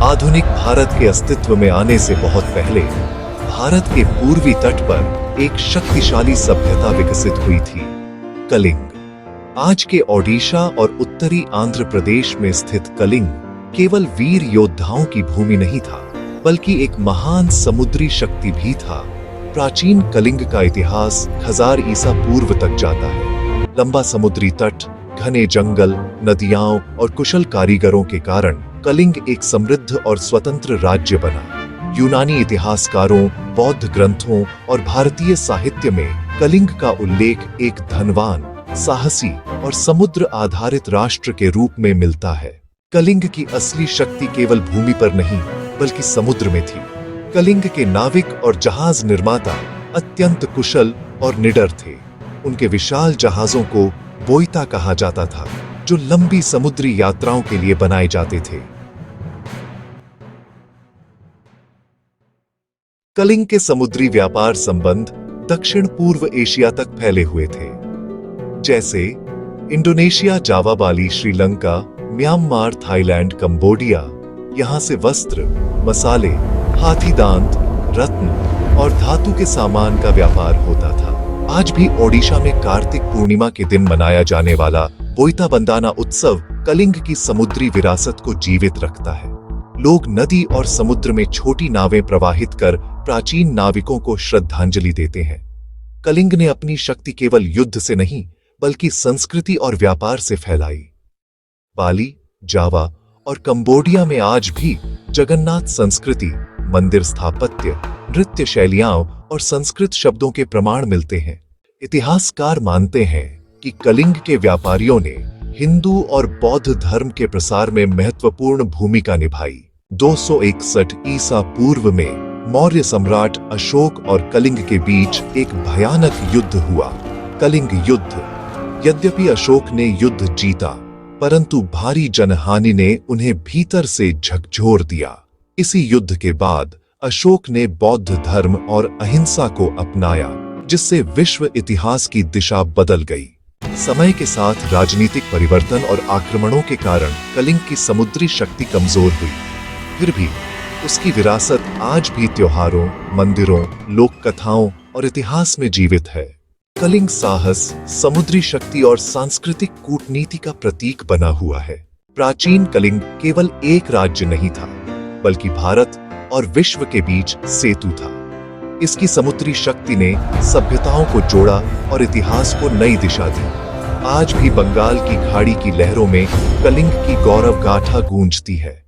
आधुनिक भारत के अस्तित्व में आने से बहुत पहले भारत के पूर्वी तट पर एक शक्तिशाली सभ्यता विकसित हुई थी, कलिंग। आज के ओडिशा और उत्तरी आंध्र प्रदेश में स्थित कलिंग केवल वीर योद्धाओं की भूमि नहीं था, बल्कि एक महान समुद्री शक्ति भी था। प्राचीन कलिंग का इतिहास 1000 ईसा पूर्व तक जाता है। लंबा समुद्री तट, घने जंगल, नदियां और कुशल कारीगरों के कारण कलिंग एक समृद्ध और स्वतंत्र राज्य बना। यूनानी इतिहासकारों, बौद्ध ग्रंथों और भारतीय साहित्य में कलिंग का उल्लेख एक धनवान, साहसी और समुद्र आधारित राष्ट्र के रूप में मिलता है। कलिंग की असली शक्ति केवल भूमि पर नहीं, बल्कि समुद्र में थी। कलिंग के नाविक और जहाज निर्माता अत्यंत कुशल और निडर थे। उनके विशाल जहाजों को बोइता कहा जाता था, जो लंबी समुद्री यात्राओं के लिए बनाए जाते थे। कलिंग के समुद्री व्यापार संबंध दक्षिण पूर्व एशिया तक फैले हुए थे, जैसे इंडोनेशिया, जावा, बाली, श्रीलंका, म्यांमार, थाईलैंड, कंबोडिया। यहां से वस्त्र, मसाले, हाथी दांत, रत्न और धातु के सामान का व्यापार होता था। आज भी ओडिशा में कार्तिक पूर्णिमा के दिन मनाया जाने वाला बोइता बंदाना उत्सव कलिंग की समुद्री विरासत को जीवित रखता है। लोग नदी और समुद्र में छोटी नावें प्रवाहित कर प्राचीन नाविकों को श्रद्धांजलि देते हैं। कलिंग ने अपनी शक्ति केवल युद्ध से नहीं, बल्कि संस्कृति और व्यापार से फैलाई। बाली, जावा और कंबोडिया में आज भी जगन्नाथ संस्कृति, मंदिर स्थापत्य, नृत्य शैलियां और संस्कृत शब्दों के प्रमाण मिलते हैं। इतिहासकार मानते हैं कि कलिंग के व्यापारियों ने हिंदू और बौद्ध धर्म के प्रसार में महत्वपूर्ण भूमिका निभाई। 261 ईसा पूर्व में मौर्य सम्राट अशोक और कलिंग के बीच एक भयानक युद्ध हुआ, कलिंग युद्ध। यद्यपि अशोक ने युद्ध जीता, परंतु भारी जनहानि ने उन्हें भीतर से झकझोर दिया। इसी युद्ध के बाद अशोक ने बौद्ध धर्म और अहिंसा को अपनाया, जिससे विश्व इतिहास की दिशा बदल गई। समय के साथ राजनीतिक परिवर्तन और आक्रमणों के कारण कलिंग की समुद्री शक्ति कमजोर हुई। फिर भी उसकी विरासत आज भी त्योहारों, मंदिरों, लोक कथाओं और इतिहास में जीवित है। कलिंग साहस, समुद्री शक्ति और सांस्कृतिक कूटनीति का प्रतीक बना हुआ है। प्राचीन कलिंग केवल एक राज्य नहीं था, बल्कि भारत और विश्व के बीच सेतु था। इसकी समुद्री शक्ति ने सभ्यताओं को जोड़ा और इतिहास को नई दिशा दी। आज भी बंगाल की खाड़ी की लहरों में कलिंग की गौरव गाथा गूंजती है।